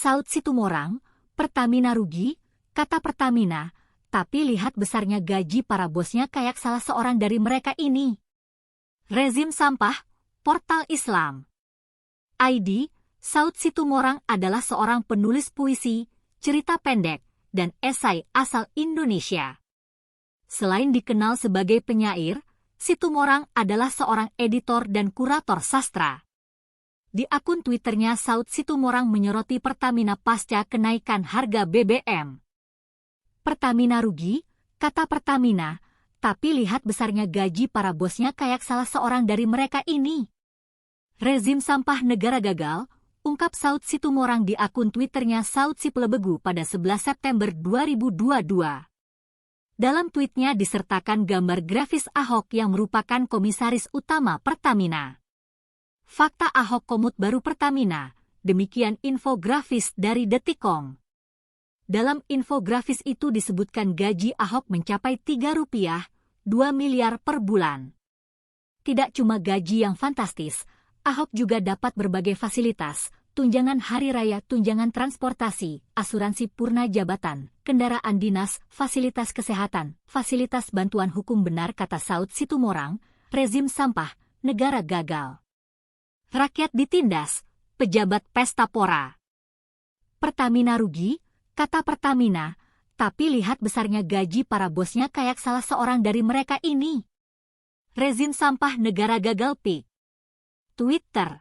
Saud Situmorang, Pertamina rugi, kata Pertamina, tapi lihat besarnya gaji para bosnya kayak salah seorang dari mereka ini. Rezim sampah, portal Islam. ID, Saud Situmorang adalah seorang penulis puisi, cerita pendek, dan esai asal Indonesia. Selain dikenal sebagai penyair, Situmorang adalah seorang editor dan kurator sastra. Di akun Twitternya, Saud Situmorang menyoroti Pertamina pasca kenaikan harga BBM. Pertamina rugi, kata Pertamina, tapi lihat besarnya gaji para bosnya kayak salah seorang dari mereka ini. Rezim sampah negara gagal, ungkap Saud Situmorang di akun Twitternya Saud Siplebegu pada 11 September 2022. Dalam tweetnya disertakan gambar grafis Ahok yang merupakan komisaris utama Pertamina. Fakta Ahok komut baru Pertamina, demikian infografis dari Detikcom. Dalam infografis itu disebutkan gaji Ahok mencapai Rp3, 2 miliar per bulan. Tidak cuma gaji yang fantastis, Ahok juga dapat berbagai fasilitas, tunjangan hari raya, tunjangan transportasi, asuransi purna jabatan, kendaraan dinas, fasilitas kesehatan, fasilitas bantuan hukum. Benar kata Saud Situmorang, rezim sampah, negara gagal. Rakyat ditindas, pejabat pesta pora. Pertamina rugi, kata Pertamina, tapi lihat besarnya gaji para bosnya kayak salah seorang dari mereka ini. Rezim sampah negara gagal pik. Twitter.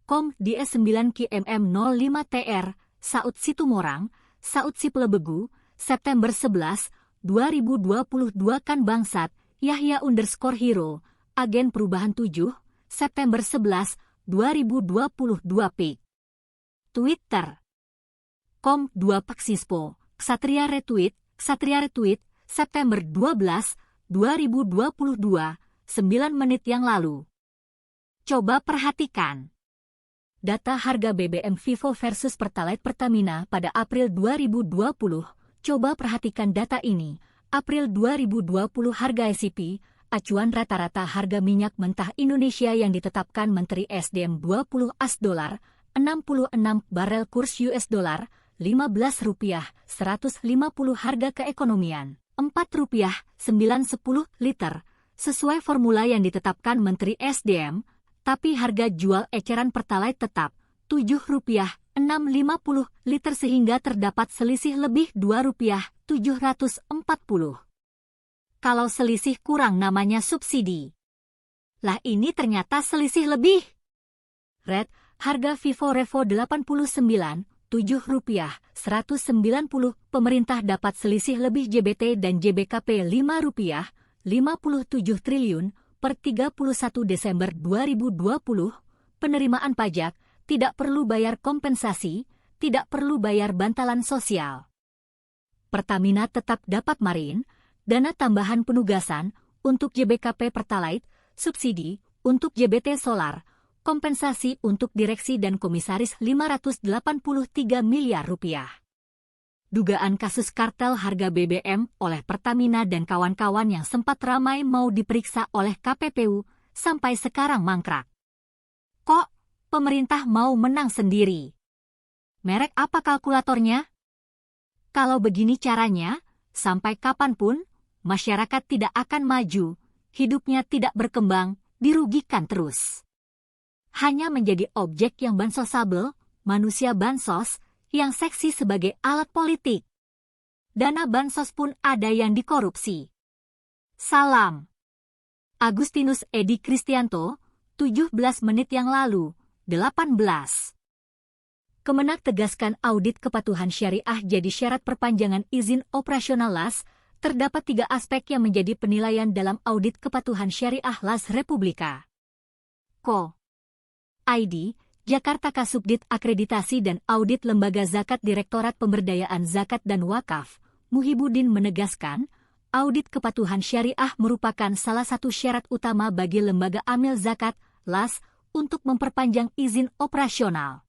@DS9KMM05TR, Saud Situmorang, Saud Siplebegu, September 11, 2022. Kan bangsat, Yahya_Hero, Agen Perubahan 7, September 11, 2022 pik. Twitter. 2 Paksispo, Ksatria retweet, September 12, 2022, 9 menit yang lalu. Coba perhatikan. Data harga BBM Vivo versus Pertalite Pertamina pada April 2020. Coba perhatikan data ini. April 2020 harga SCP, acuan rata-rata harga minyak mentah Indonesia yang ditetapkan Menteri SDM $20 66 barel kurs US dollar Rp15 150 harga keekonomian Rp4 910 liter sesuai formula yang ditetapkan Menteri SDM, tapi harga jual eceran Pertalite tetap Rp7 650 liter sehingga terdapat selisih lebih Rp2 740. Kalau selisih kurang namanya subsidi. Lah ini ternyata selisih lebih. Red, harga Vivo Revo 89, Rp7 190, pemerintah dapat selisih lebih JBT dan JBKP Rp5 57 triliun per 31 Desember 2020, penerimaan pajak, tidak perlu bayar kompensasi, tidak perlu bayar bantalan sosial. Pertamina tetap dapat marin, dana tambahan penugasan untuk JBKP Pertalite, subsidi untuk JBT Solar, kompensasi untuk direksi dan komisaris Rp583 miliar. Dugaan kasus kartel harga BBM oleh Pertamina dan kawan-kawan yang sempat ramai mau diperiksa oleh KPPU sampai sekarang mangkrak. Kok pemerintah mau menang sendiri? Merek apa kalkulatornya? Kalau begini caranya, sampai kapanpun masyarakat tidak akan maju, hidupnya tidak berkembang, dirugikan terus. Hanya menjadi objek yang bansosable, manusia bansos, yang seksi sebagai alat politik. Dana bansos pun ada yang dikorupsi. Salam. Agustinus Edi Kristianto, 17 menit yang lalu, 18. Kemenak tegaskan audit kepatuhan syariah jadi syarat perpanjangan izin operasional LAS. Terdapat 3 aspek yang menjadi penilaian dalam audit kepatuhan syariah LAS Republika. Ko. ID, Jakarta Kasubdit Akreditasi dan Audit Lembaga Zakat Direktorat Pemberdayaan Zakat dan Wakaf, Muhibudin menegaskan, audit kepatuhan syariah merupakan salah satu syarat utama bagi lembaga amil zakat, LAS, untuk memperpanjang izin operasional.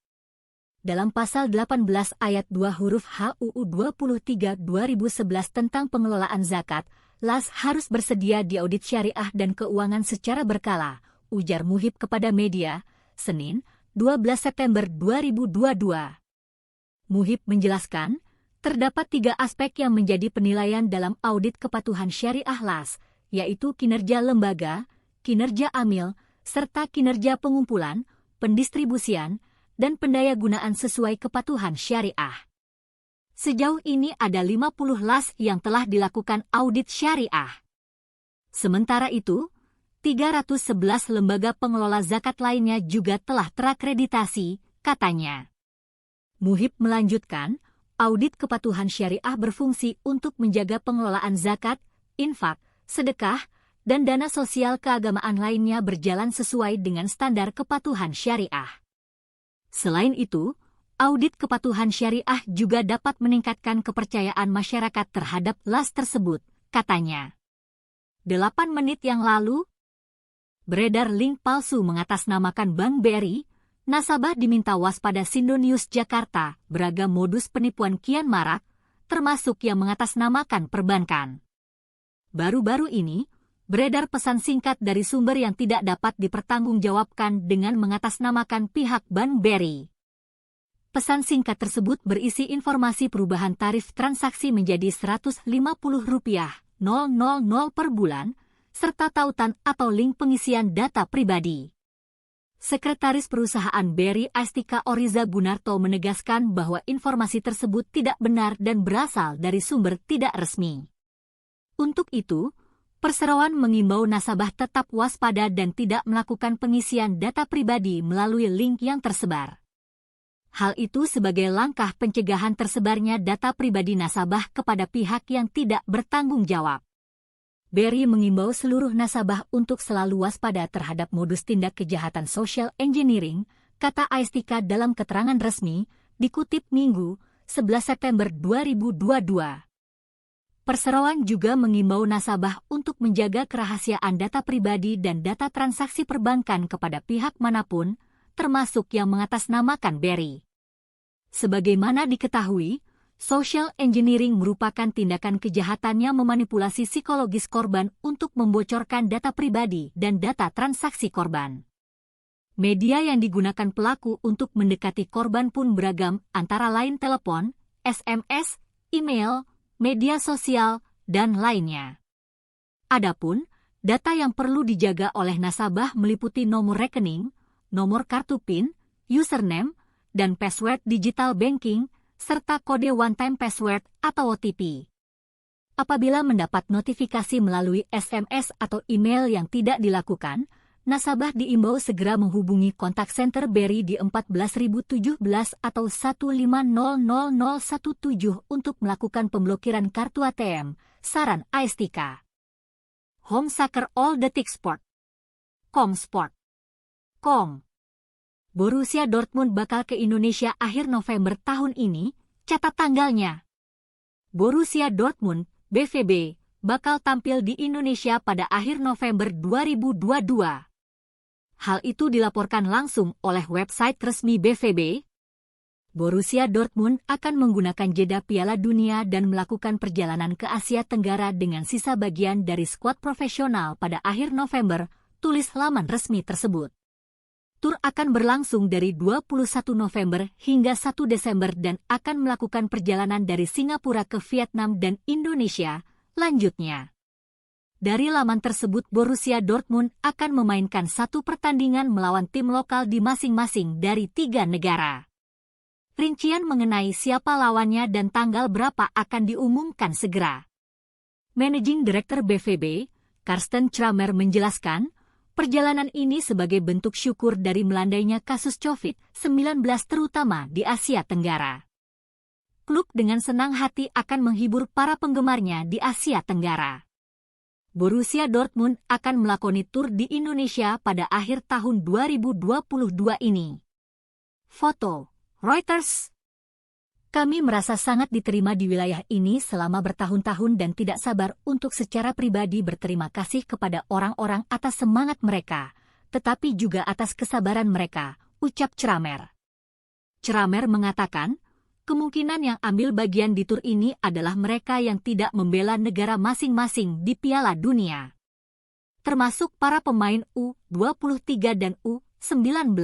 Dalam pasal 18 ayat 2 huruf H UU 23 2011 tentang pengelolaan zakat, LAS harus bersedia diaudit syariah dan keuangan secara berkala, ujar Muhib kepada media, Senin, 12 September 2022. Muhib menjelaskan, terdapat 3 aspek yang menjadi penilaian dalam audit kepatuhan syariah LAS, yaitu kinerja lembaga, kinerja amil, serta kinerja pengumpulan, pendistribusian, dan pendayagunaan sesuai kepatuhan syariah. Sejauh ini ada 50 LAS yang telah dilakukan audit syariah. Sementara itu, 311 lembaga pengelola zakat lainnya juga telah terakreditasi, katanya. Muhib melanjutkan, audit kepatuhan syariah berfungsi untuk menjaga pengelolaan zakat, infak, sedekah, dan dana sosial keagamaan lainnya berjalan sesuai dengan standar kepatuhan syariah. Selain itu, audit kepatuhan syariah juga dapat meningkatkan kepercayaan masyarakat terhadap LAS tersebut, katanya. 8 menit yang lalu, beredar link palsu mengatasnamakan Bank BRI, nasabah diminta waspada Sindonews Jakarta, beragam modus penipuan kian marak, termasuk yang mengatasnamakan perbankan. Baru-baru ini, beredar pesan singkat dari sumber yang tidak dapat dipertanggungjawabkan dengan mengatasnamakan pihak Bank BRI. Pesan singkat tersebut berisi informasi perubahan tarif transaksi menjadi Rp150.000 per bulan, serta tautan atau link pengisian data pribadi. Sekretaris Perusahaan BRI Astika Oriza Gunarto menegaskan bahwa informasi tersebut tidak benar dan berasal dari sumber tidak resmi. Untuk itu, perseroan mengimbau nasabah tetap waspada dan tidak melakukan pengisian data pribadi melalui link yang tersebar. Hal itu sebagai langkah pencegahan tersebarnya data pribadi nasabah kepada pihak yang tidak bertanggung jawab. BRI mengimbau seluruh nasabah untuk selalu waspada terhadap modus tindak kejahatan social engineering, kata Astika dalam keterangan resmi, dikutip Minggu, 11 September 2022. Perseroan juga mengimbau nasabah untuk menjaga kerahasiaan data pribadi dan data transaksi perbankan kepada pihak manapun, termasuk yang mengatasnamakan BRI. Sebagaimana diketahui, social engineering merupakan tindakan kejahatan yang memanipulasi psikologis korban untuk membocorkan data pribadi dan data transaksi korban. Media yang digunakan pelaku untuk mendekati korban pun beragam, antara lain telepon, SMS, email, media sosial, dan lainnya. Adapun, data yang perlu dijaga oleh nasabah meliputi nomor rekening, nomor kartu PIN, username, dan password digital banking, serta kode one-time password atau OTP. Apabila mendapat notifikasi melalui SMS atau email yang tidak dilakukan, nasabah diimbau segera menghubungi kontak center BRI di 14017 atau 1500017 untuk melakukan pemblokiran kartu ATM, saran Astika. Home Soccer All Detik Sport. Comsport. Borussia Dortmund bakal ke Indonesia akhir November tahun ini, catat tanggalnya. Borussia Dortmund, BVB, bakal tampil di Indonesia pada akhir November 2022. Hal itu dilaporkan langsung oleh website resmi BVB. Borussia Dortmund akan menggunakan jeda Piala Dunia dan melakukan perjalanan ke Asia Tenggara dengan sisa bagian dari skuad profesional pada akhir November, tulis laman resmi tersebut. Tur akan berlangsung dari 21 November hingga 1 Desember dan akan melakukan perjalanan dari Singapura ke Vietnam dan Indonesia, lanjutnya. Dari laman tersebut Borussia Dortmund akan memainkan 1 pertandingan melawan tim lokal di masing-masing dari 3 negara. Rincian mengenai siapa lawannya dan tanggal berapa akan diumumkan segera. Managing Director BVB, Karsten Kramer menjelaskan, perjalanan ini sebagai bentuk syukur dari melandainya kasus COVID-19 terutama di Asia Tenggara. Klub dengan senang hati akan menghibur para penggemarnya di Asia Tenggara. Borussia Dortmund akan melakoni tur di Indonesia pada akhir tahun 2022 ini. Foto, Reuters. Kami merasa sangat diterima di wilayah ini selama bertahun-tahun dan tidak sabar untuk secara pribadi berterima kasih kepada orang-orang atas semangat mereka, tetapi juga atas kesabaran mereka, ucap Kramer. Kramer mengatakan, kemungkinan yang ambil bagian di tur ini adalah mereka yang tidak membela negara masing-masing di Piala Dunia, termasuk para pemain U23 dan U19.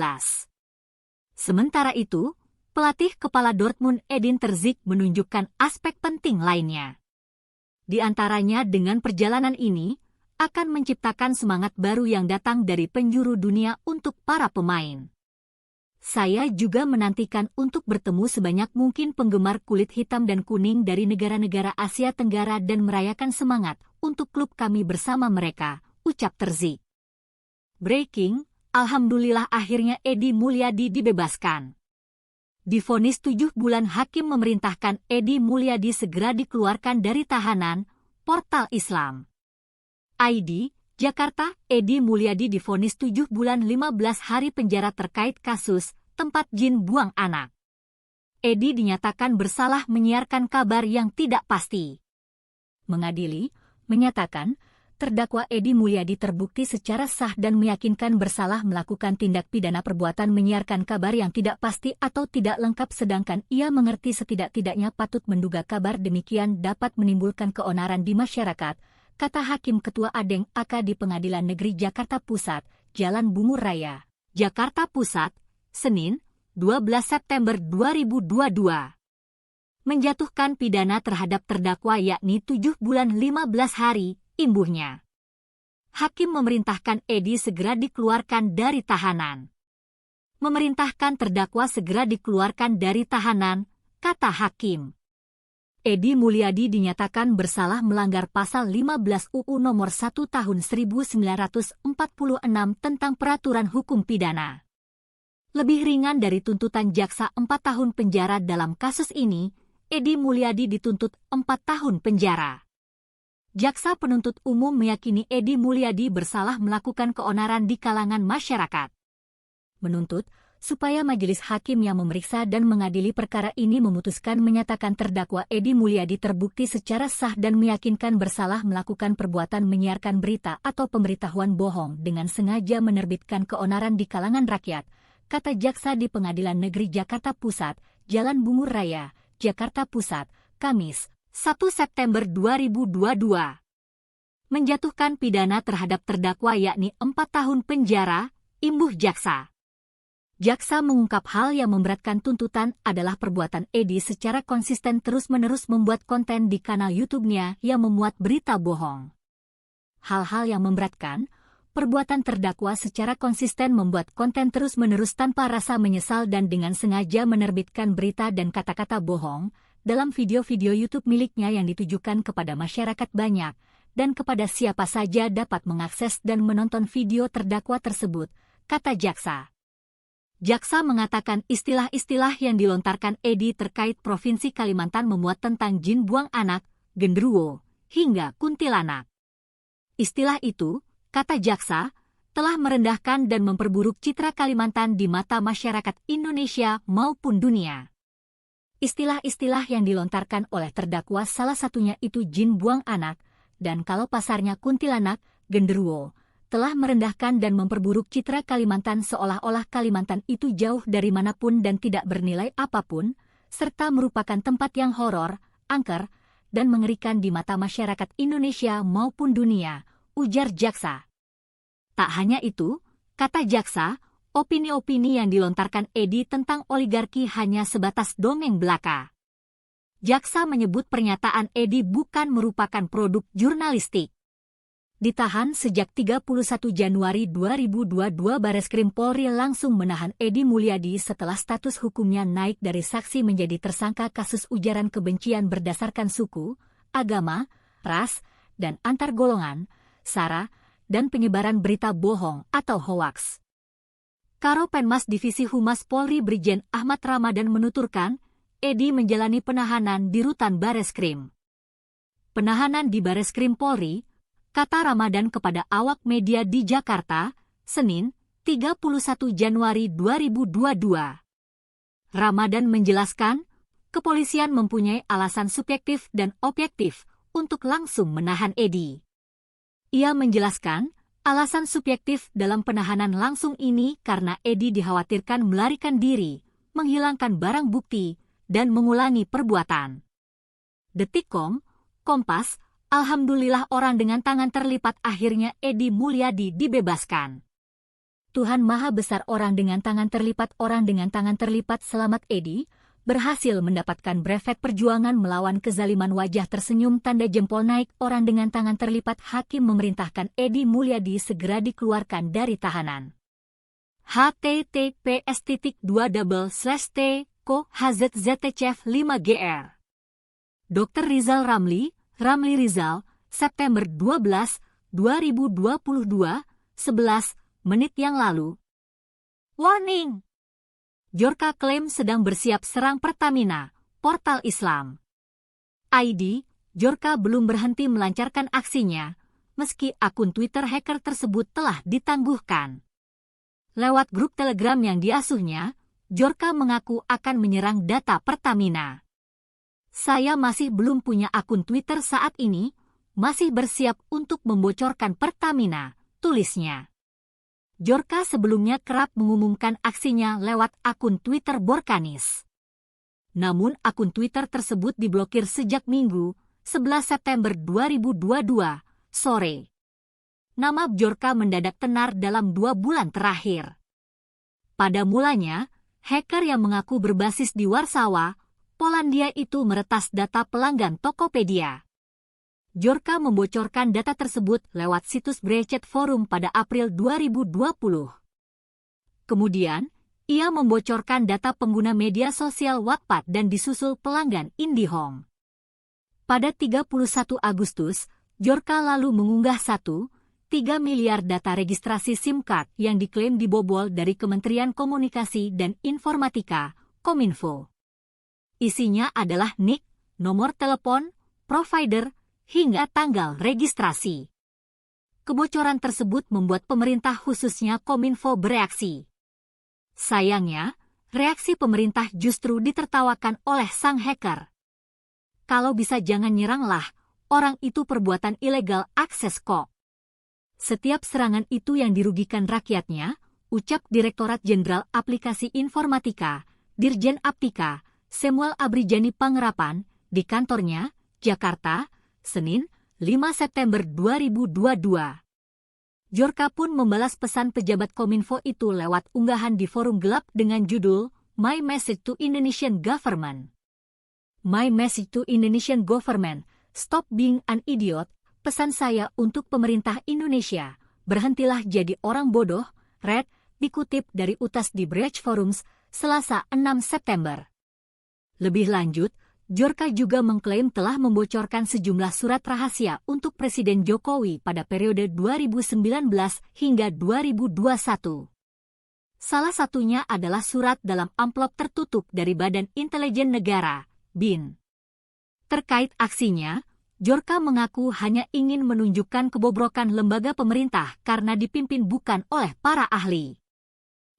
Sementara itu, Pelatih kepala Dortmund Edin Terzic menunjukkan aspek penting lainnya. Di antaranya dengan perjalanan ini, akan menciptakan semangat baru yang datang dari penjuru dunia untuk para pemain. Saya juga menantikan untuk bertemu sebanyak mungkin penggemar kulit hitam dan kuning dari negara-negara Asia Tenggara dan merayakan semangat untuk klub kami bersama mereka, ucap Terzic. Breaking, alhamdulillah akhirnya Edy Mulyadi dibebaskan. Divonis 7 bulan, hakim memerintahkan Edy Mulyadi segera dikeluarkan dari tahanan. Portal Islam ID, Jakarta. Edy Mulyadi divonis 7 bulan 15 hari penjara terkait kasus tempat jin buang anak. Edy dinyatakan bersalah menyiarkan kabar yang tidak pasti. Mengadili, menyatakan, terdakwa Edy Mulyadi terbukti secara sah dan meyakinkan bersalah melakukan tindak pidana perbuatan menyiarkan kabar yang tidak pasti atau tidak lengkap, sedangkan ia mengerti setidak-tidaknya patut menduga kabar demikian dapat menimbulkan keonaran di masyarakat, kata Hakim Ketua Adeng AK di Pengadilan Negeri Jakarta Pusat, Jalan Bungur Raya, Jakarta Pusat, Senin, 12 September 2022. Menjatuhkan pidana terhadap terdakwa yakni 7 bulan 15 hari, imbuhnya. Hakim memerintahkan Edy segera dikeluarkan dari tahanan. Memerintahkan terdakwa segera dikeluarkan dari tahanan, kata Hakim. Edy Mulyadi dinyatakan bersalah melanggar pasal 15 UU nomor 1 tahun 1946 tentang peraturan hukum pidana. Lebih ringan dari tuntutan jaksa 4 tahun penjara dalam kasus ini, Edy Mulyadi dituntut 4 tahun penjara. Jaksa penuntut umum meyakini Edy Mulyadi bersalah melakukan keonaran di kalangan masyarakat. Menuntut supaya majelis hakim yang memeriksa dan mengadili perkara ini memutuskan menyatakan terdakwa Edy Mulyadi terbukti secara sah dan meyakinkan bersalah melakukan perbuatan menyiarkan berita atau pemberitahuan bohong dengan sengaja menerbitkan keonaran di kalangan rakyat, kata jaksa di Pengadilan Negeri Jakarta Pusat, Jalan Bungur Raya, Jakarta Pusat, Kamis, 1 September 2022. Menjatuhkan pidana terhadap terdakwa yakni 4 tahun penjara, imbuh jaksa. Jaksa mengungkap hal yang memberatkan tuntutan adalah perbuatan Edy secara konsisten terus-menerus membuat konten di kanal YouTube-nya yang memuat berita bohong. Hal-hal yang memberatkan, perbuatan terdakwa secara konsisten membuat konten terus-menerus tanpa rasa menyesal dan dengan sengaja menerbitkan berita dan kata-kata bohong dalam video-video YouTube miliknya yang ditujukan kepada masyarakat banyak dan kepada siapa saja dapat mengakses dan menonton video terdakwa tersebut, kata jaksa. Jaksa mengatakan istilah-istilah yang dilontarkan Edy terkait Provinsi Kalimantan memuat tentang jin buang anak, genderuwo, hingga kuntilanak. Istilah itu, kata jaksa, telah merendahkan dan memperburuk citra Kalimantan di mata masyarakat Indonesia maupun dunia. Istilah-istilah yang dilontarkan oleh terdakwa salah satunya itu jin buang anak, dan kalau pasarnya kuntilanak, genderuwo, telah merendahkan dan memperburuk citra Kalimantan seolah-olah Kalimantan itu jauh dari manapun dan tidak bernilai apapun, serta merupakan tempat yang horor, angker, dan mengerikan di mata masyarakat Indonesia maupun dunia, ujar jaksa. Tak hanya itu, kata jaksa, opini-opini yang dilontarkan Edy tentang oligarki hanya sebatas dongeng belaka. Jaksa menyebut pernyataan Edy bukan merupakan produk jurnalistik. Ditahan sejak 31 Januari 2022, Bareskrim Polri langsung menahan Edy Mulyadi setelah status hukumnya naik dari saksi menjadi tersangka kasus ujaran kebencian berdasarkan suku, agama, ras, dan antar golongan, SARA, dan penyebaran berita bohong atau hoaks. Karo Penmas Divisi Humas Polri Brigjen Ahmad Ramadan menuturkan, Edy menjalani penahanan di rutan Bareskrim. Penahanan di Bareskrim Polri, kata Ramadan kepada awak media di Jakarta, Senin, 31 Januari 2022. Ramadan menjelaskan, kepolisian mempunyai alasan subjektif dan objektif untuk langsung menahan Edy. Ia menjelaskan, alasan subjektif dalam penahanan langsung ini karena Edy dikhawatirkan melarikan diri, menghilangkan barang bukti, dan mengulangi perbuatan. Detikcom, Kompas, alhamdulillah orang dengan tangan terlipat akhirnya Edy Mulyadi dibebaskan. Tuhan Maha Besar orang dengan tangan terlipat selamat Edi, berhasil mendapatkan brevet perjuangan melawan kezaliman wajah tersenyum tanda jempol naik orang dengan tangan terlipat hakim memerintahkan Edi Mulyadi segera dikeluarkan dari tahanan. https://t.co/hzztcf5gr Dr. Rizal Ramli Rizal, September 12, 2022, 11 menit yang lalu. Warning! Djorka klaim sedang bersiap serang Pertamina, portal Islam. ID, Djorka belum berhenti melancarkan aksinya, meski akun Twitter hacker tersebut telah ditangguhkan. Lewat grup Telegram yang diasuhnya, Djorka mengaku akan menyerang data Pertamina. Saya masih belum punya akun Twitter saat ini, masih bersiap untuk membocorkan Pertamina, tulisnya. Djorka sebelumnya kerap mengumumkan aksinya lewat akun Twitter Borkanis. Namun akun Twitter tersebut diblokir sejak Minggu, 11 September 2022, sore. Nama Djorka mendadak tenar dalam 2 bulan terakhir. Pada mulanya, hacker yang mengaku berbasis di Warsawa, Polandia itu meretas data pelanggan Tokopedia. Djorka membocorkan data tersebut lewat situs Brecet Forum pada April 2020. Kemudian, ia membocorkan data pengguna media sosial Wattpad dan disusul pelanggan IndiHome. Pada 31 Agustus, Djorka lalu mengunggah 1,3 miliar data registrasi SIM card yang diklaim dibobol dari Kementerian Komunikasi dan Informatika, Kominfo. Isinya adalah NIK, nomor telepon, provider, hingga tanggal registrasi. Kebocoran tersebut membuat pemerintah khususnya Kominfo bereaksi. Sayangnya, reaksi pemerintah justru ditertawakan oleh sang hacker. Kalau bisa jangan nyeranglah, orang itu perbuatan ilegal akses kok. Setiap serangan itu yang dirugikan rakyatnya, ucap Direktorat Jenderal Aplikasi Informatika, Dirjen Aptika, Samuel Abrijani Pangerapan, di kantornya, Jakarta, Senin, 5 September 2022. Djorka pun membalas pesan pejabat Kominfo itu lewat unggahan di forum gelap dengan judul My Message to Indonesian Government. My Message to Indonesian Government, Stop Being an Idiot, pesan saya untuk pemerintah Indonesia, berhentilah jadi orang bodoh, Red, dikutip dari utas di Brecet Forums, Selasa 6 September. Lebih lanjut, Djorka juga mengklaim telah membocorkan sejumlah surat rahasia untuk Presiden Jokowi pada periode 2019 hingga 2021. Salah satunya adalah surat dalam amplop tertutup dari Badan Intelijen Negara, BIN. Terkait aksinya, Djorka mengaku hanya ingin menunjukkan kebobrokan lembaga pemerintah karena dipimpin bukan oleh para ahli.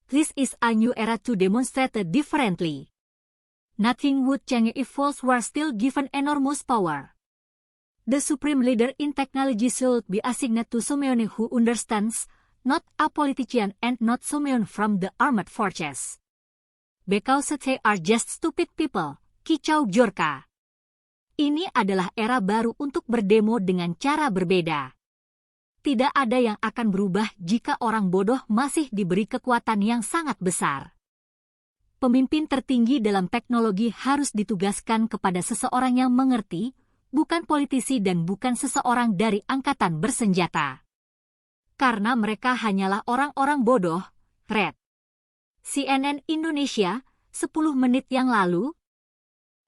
This is a new era to demonstrate differently. Nothing would change if fools were still given enormous power. The supreme leader in technology should be assigned to someone who understands, not a politician and not someone from the armed forces. Because they are just stupid people, kicau Djorka. Ini adalah era baru untuk berdemo dengan cara berbeda. Tidak ada yang akan berubah jika orang bodoh masih diberi kekuatan yang sangat besar. Pemimpin tertinggi dalam teknologi harus ditugaskan kepada seseorang yang mengerti, bukan politisi dan bukan seseorang dari angkatan bersenjata. Karena mereka hanyalah orang-orang bodoh, Red. CNN Indonesia, 10 menit yang lalu.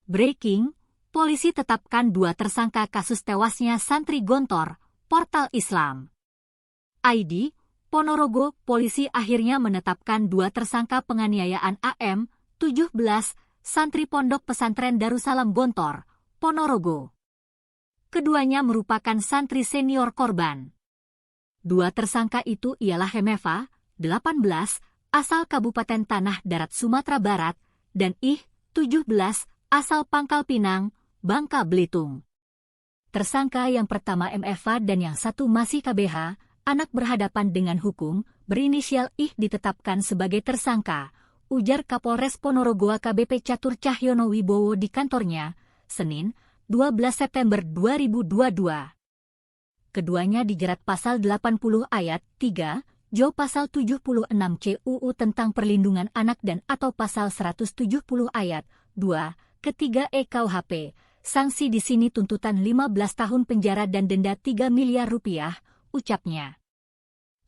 Breaking, polisi tetapkan 2 tersangka kasus tewasnya santri Gontor, portal Islam. ID, Ponorogo, polisi akhirnya menetapkan 2 tersangka penganiayaan AM, 17, santri Pondok Pesantren Darussalam Gontor, Ponorogo. Keduanya merupakan santri senior korban. 2 tersangka itu ialah Hemeva, 18, asal Kabupaten Tanah Darat Sumatera Barat, dan Ih, 17, asal Pangkal Pinang, Bangka Belitung. Tersangka yang pertama MFA dan yang satu masih KBH, anak berhadapan dengan hukum, berinisial Ih ditetapkan sebagai tersangka, ujar Kapolres Ponorogo AKBP Catur Cahyono Wibowo di kantornya, Senin, 12 September 2022. Keduanya dijerat pasal 80 ayat 3, Jo Pasal 76 CUU tentang Perlindungan Anak dan atau Pasal 170 ayat 2, ketiga KUHP. Sanksi di sini tuntutan 15 tahun penjara dan denda 3 miliar rupiah, ucapnya.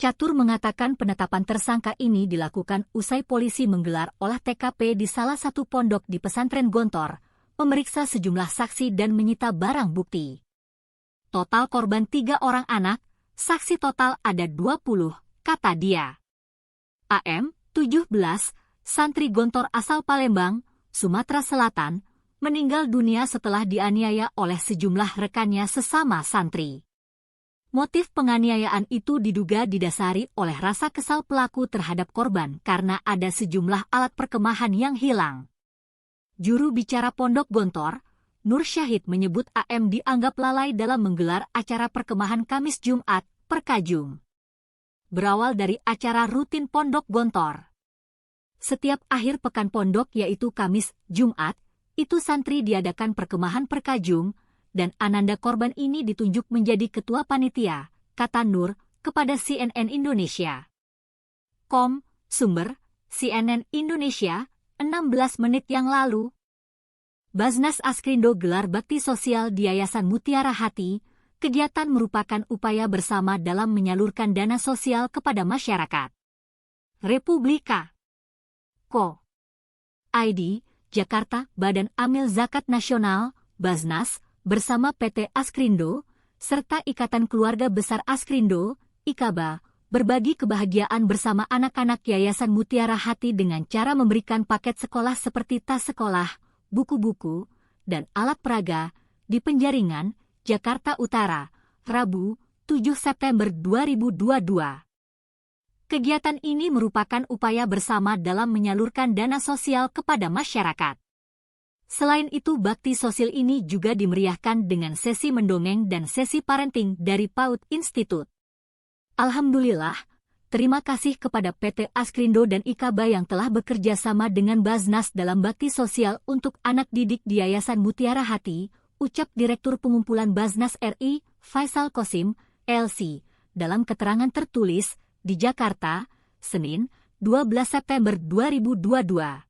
Catur mengatakan penetapan tersangka ini dilakukan usai polisi menggelar olah TKP di salah satu pondok di pesantren Gontor, memeriksa sejumlah saksi dan menyita barang bukti. Total korban 3 orang anak, saksi total ada 20, kata dia. AM, 17, santri Gontor asal Palembang, Sumatera Selatan, meninggal dunia setelah dianiaya oleh sejumlah rekannya sesama santri. Motif penganiayaan itu diduga didasari oleh rasa kesal pelaku terhadap korban karena ada sejumlah alat perkemahan yang hilang. Juru bicara Pondok Gontor, Nur Syahid menyebut AM dianggap lalai dalam menggelar acara perkemahan Kamis Jumat, Perkajum. Berawal dari acara rutin Pondok Gontor. Setiap akhir pekan pondok yaitu Kamis, Jumat, itu santri diadakan perkemahan Perkajum, dan ananda korban ini ditunjuk menjadi ketua panitia, kata Nur, kepada CNN Indonesia. Sumber, CNN Indonesia, 16 menit yang lalu. Basnas Askrindo gelar bakti sosial di Yayasan Mutiara Hati. Kegiatan merupakan upaya bersama dalam menyalurkan dana sosial kepada masyarakat. Republika. ID, Jakarta, Badan Amil Zakat Nasional, Basnas, bersama PT Askrindo, serta Ikatan Keluarga Besar Askrindo, IKABA, berbagi kebahagiaan bersama anak-anak Yayasan Mutiara Hati dengan cara memberikan paket sekolah seperti tas sekolah, buku-buku, dan alat peraga, di Penjaringan, Jakarta Utara, Rabu, 7 September 2022. Kegiatan ini merupakan upaya bersama dalam menyalurkan dana sosial kepada masyarakat. Selain itu, bakti sosial ini juga dimeriahkan dengan sesi mendongeng dan sesi parenting dari PAUD Institute. Alhamdulillah, terima kasih kepada PT Askrindo dan IKABA yang telah bekerja sama dengan Basnas dalam bakti sosial untuk anak didik di Yayasan Mutiara Hati, ucap Direktur Pengumpulan Basnas RI, Faisal Qasim, LC, dalam keterangan tertulis di Jakarta, Senin, 12 September 2022.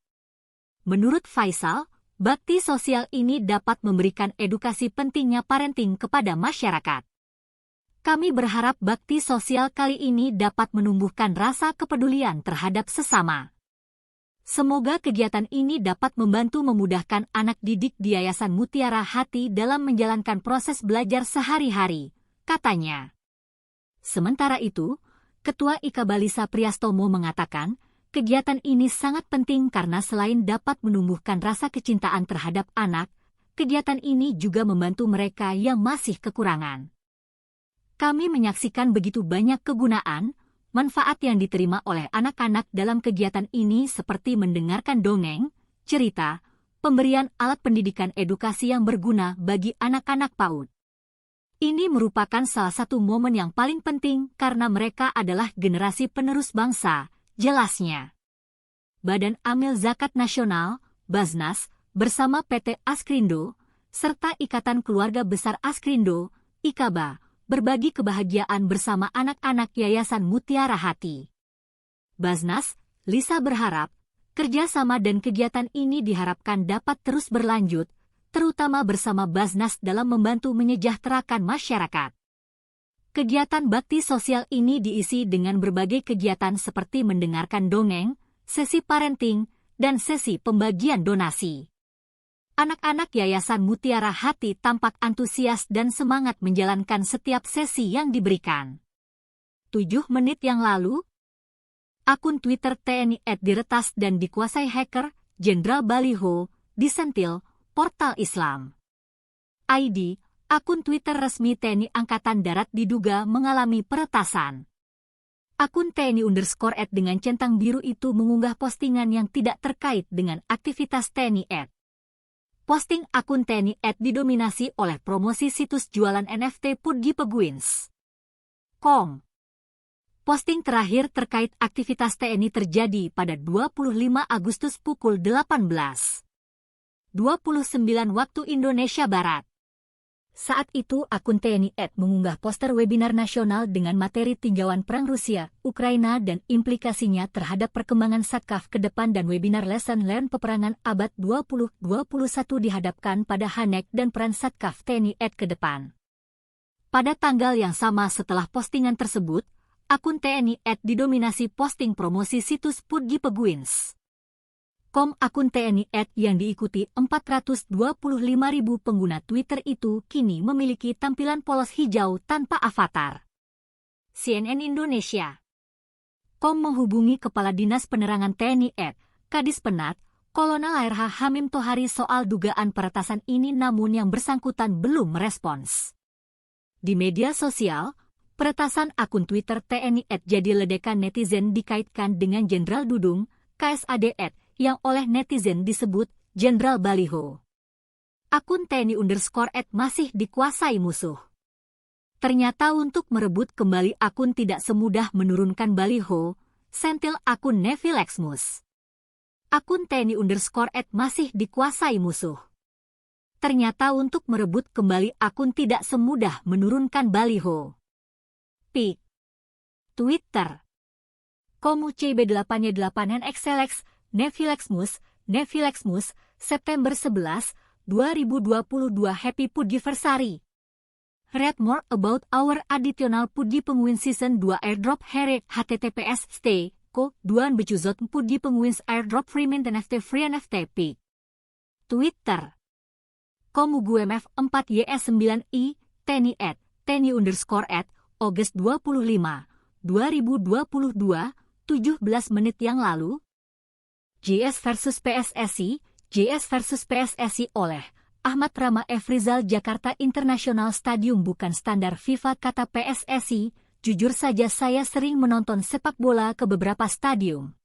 Menurut Faisal, bakti sosial ini dapat memberikan edukasi pentingnya parenting kepada masyarakat. Kami berharap bakti sosial kali ini dapat menumbuhkan rasa kepedulian terhadap sesama. Semoga kegiatan ini dapat membantu memudahkan anak didik di Yayasan Mutiara Hati dalam menjalankan proses belajar sehari-hari, katanya. Sementara itu, Ketua IKABA Lisa Priastomo mengatakan, kegiatan ini sangat penting karena selain dapat menumbuhkan rasa kecintaan terhadap anak, kegiatan ini juga membantu mereka yang masih kekurangan. Kami menyaksikan begitu banyak kegunaan, manfaat yang diterima oleh anak-anak dalam kegiatan ini seperti mendengarkan dongeng, cerita, pemberian alat pendidikan edukasi yang berguna bagi anak-anak PAUD. Ini merupakan salah satu momen yang paling penting karena mereka adalah generasi penerus bangsa, jelasnya. Badan Amil Zakat Nasional, Basnas, bersama PT Askrindo, serta Ikatan Keluarga Besar Askrindo, IKABA, berbagi kebahagiaan bersama anak-anak Yayasan Mutiara Hati. Basnas, Lisa berharap, kerjasama dan kegiatan ini diharapkan dapat terus berlanjut, terutama bersama Basnas dalam membantu menyejahterakan masyarakat. Kegiatan bakti sosial ini diisi dengan berbagai kegiatan seperti mendengarkan dongeng, sesi parenting, dan sesi pembagian donasi. Anak-anak Yayasan Mutiara Hati tampak antusias dan semangat menjalankan setiap sesi yang diberikan. 7 menit yang lalu, akun Twitter TNI diretas dan dikuasai hacker, Jenderal Baliho, disentil, Portal Islam. ID, akun Twitter resmi TNI Angkatan Darat diduga mengalami peretasan. Akun TNI_@ dengan centang biru itu mengunggah postingan yang tidak terkait dengan aktivitas TNI. Posting akun TNI didominasi oleh promosi situs jualan NFT Pudgy Penguins. Posting terakhir terkait aktivitas TNI terjadi pada 25 Agustus pukul 18.29 waktu Indonesia Barat. Saat itu akun TNI mengunggah poster webinar nasional dengan materi tinjauan perang Rusia, Ukraina dan implikasinya terhadap perkembangan SATCAF ke depan dan webinar Lesson Learned Peperangan Abad 20-21 dihadapkan pada Hanek dan peran SATCAF TNI ke depan. Pada tanggal yang sama setelah postingan tersebut, akun TNI didominasi posting promosi situs Pudgi Peguins. Akun TNI yang diikuti 425.000 pengguna Twitter itu kini memiliki tampilan polos hijau tanpa avatar. CNN Indonesia. Menghubungi Kepala Dinas Penerangan TNI Kadis Penat, Kolonel RH Hamim Tohari soal dugaan peretasan ini namun yang bersangkutan belum merespons. Di media sosial, peretasan akun Twitter TNI jadi ledekan netizen dikaitkan dengan Jenderal Dudung, KSAD yang oleh netizen disebut Jenderal Baliho. Akun TNI_@ masih dikuasai musuh. Ternyata untuk merebut kembali akun tidak semudah menurunkan baliho, sentil akun Nevillexmus. Akun TNI_@ masih dikuasai musuh. Ternyata untuk merebut kembali akun tidak semudah menurunkan baliho. Pik. Twitter. CB88NXLX Nevillexmus, September 11, 2022 Happy Pudgiversary. Read more about our additional Pudgi Penguin Season 2 airdrop here https duan becuzot Pudgi Penguins airdrop free NFT free NFT pic. Twitter. Komugumf 4YS9I, TNI_@, August 25, 2022, 17 menit yang lalu. JS versus PSSI oleh Ahmad Rama F. Rizal. Jakarta International Stadium bukan standar FIFA kata PSSI. Jujur saja saya sering menonton sepak bola ke beberapa stadium.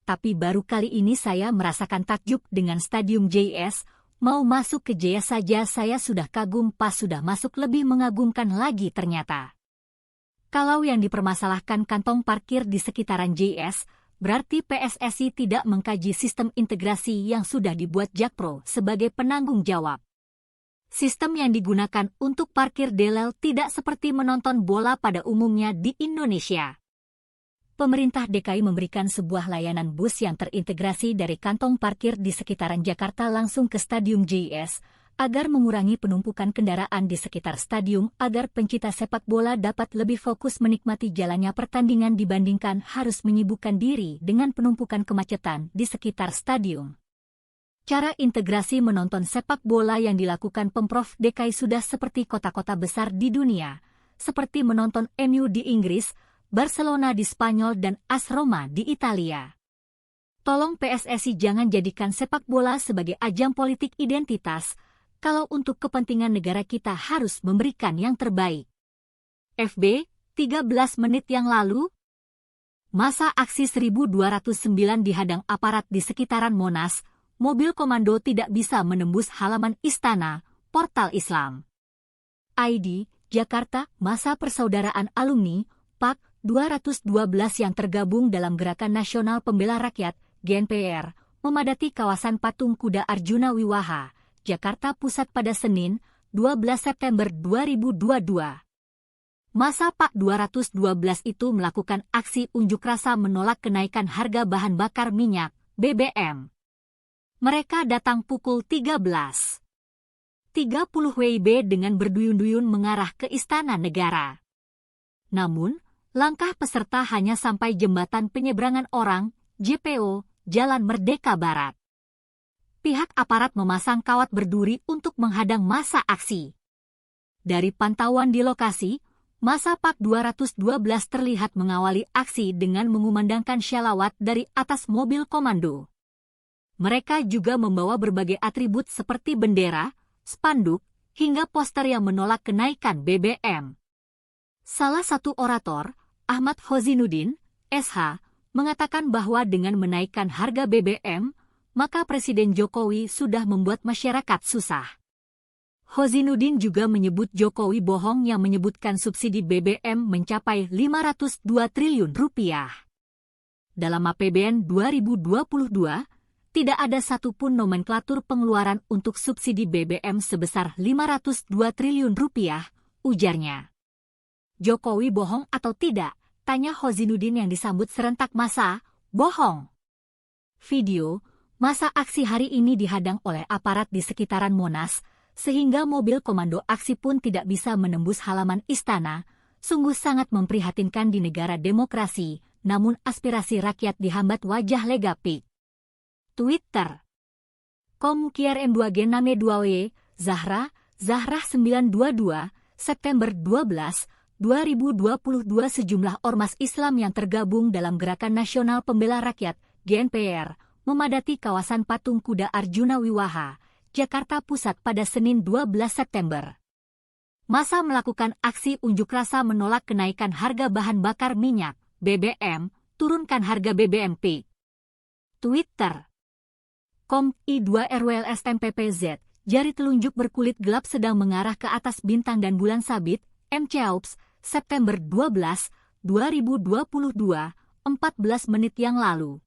Tapi baru kali ini saya merasakan takjub dengan stadium JS. Mau masuk ke JS saja saya sudah kagum, pas sudah masuk lebih mengagumkan lagi ternyata. Kalau yang dipermasalahkan kantong parkir di sekitaran JS, berarti PSSI tidak mengkaji sistem integrasi yang sudah dibuat Jakpro sebagai penanggung jawab. Sistem yang digunakan untuk parkir delel tidak seperti menonton bola pada umumnya di Indonesia. Pemerintah DKI memberikan sebuah layanan bus yang terintegrasi dari kantong parkir di sekitaran Jakarta langsung ke Stadium JS, agar mengurangi penumpukan kendaraan di sekitar stadium agar pencinta sepak bola dapat lebih fokus menikmati jalannya pertandingan dibandingkan harus menyibukkan diri dengan penumpukan kemacetan di sekitar stadium. Cara integrasi menonton sepak bola yang dilakukan Pemprov DKI sudah seperti kota-kota besar di dunia, seperti menonton MU di Inggris, Barcelona di Spanyol dan AS Roma di Italia. Tolong PSSI jangan jadikan sepak bola sebagai ajang politik identitas, kalau untuk kepentingan negara kita harus memberikan yang terbaik. FB, 13 menit yang lalu. Masa aksi 1209 dihadang aparat di sekitaran Monas, mobil komando tidak bisa menembus halaman istana, portal Islam. ID, Jakarta, Masa Persaudaraan Alumni, PAK, 212 yang tergabung dalam Gerakan Nasional Pembela Rakyat, GNPR, memadati kawasan Patung Kuda Arjuna Wiwaha, Jakarta Pusat pada Senin, 12 September 2022. Masa PAK 212 itu melakukan aksi unjuk rasa menolak kenaikan harga bahan bakar minyak, BBM. Mereka datang pukul 13.30 WIB dengan berduyun-duyun mengarah ke Istana Negara. Namun, langkah peserta hanya sampai Jembatan Penyeberangan Orang, JPO, Jalan Merdeka Barat. Pihak aparat memasang kawat berduri untuk menghadang massa aksi. Dari pantauan di lokasi, massa PAK 212 terlihat mengawali aksi dengan mengumandangkan syalawat dari atas mobil komando. Mereka juga membawa berbagai atribut seperti bendera, spanduk, hingga poster yang menolak kenaikan BBM. Salah satu orator, Ahmad Hozinuddin, SH, mengatakan bahwa dengan menaikkan harga BBM, maka Presiden Jokowi sudah membuat masyarakat susah. Hozinuddin juga menyebut Jokowi bohong yang menyebutkan subsidi BBM mencapai 502 triliun rupiah. Dalam APBN 2022, tidak ada satupun nomenklatur pengeluaran untuk subsidi BBM sebesar 502 triliun rupiah, ujarnya. Jokowi bohong atau tidak? Tanya Hozinuddin yang disambut serentak massa. Bohong. Video, masa aksi hari ini dihadang oleh aparat di sekitaran Monas, sehingga mobil komando aksi pun tidak bisa menembus halaman istana. Sungguh sangat memprihatinkan di negara demokrasi, namun aspirasi rakyat dihambat wajah Legapik. Twitter. KomKRM2G Name 2W, Zahra 922, September 12, 2022 sejumlah ormas Islam yang tergabung dalam Gerakan Nasional Pembela Rakyat, GNPR, memadati kawasan Patung Kuda Arjuna Wiwaha, Jakarta Pusat pada Senin 12 September. Massa melakukan aksi unjuk rasa menolak kenaikan harga bahan bakar minyak, BBM, turunkan harga BBM. Twitter. KomI2RWLSMPPZ, jari telunjuk berkulit gelap sedang mengarah ke atas bintang dan bulan sabit, MCAUPS, September 12, 2022, 14 menit yang lalu.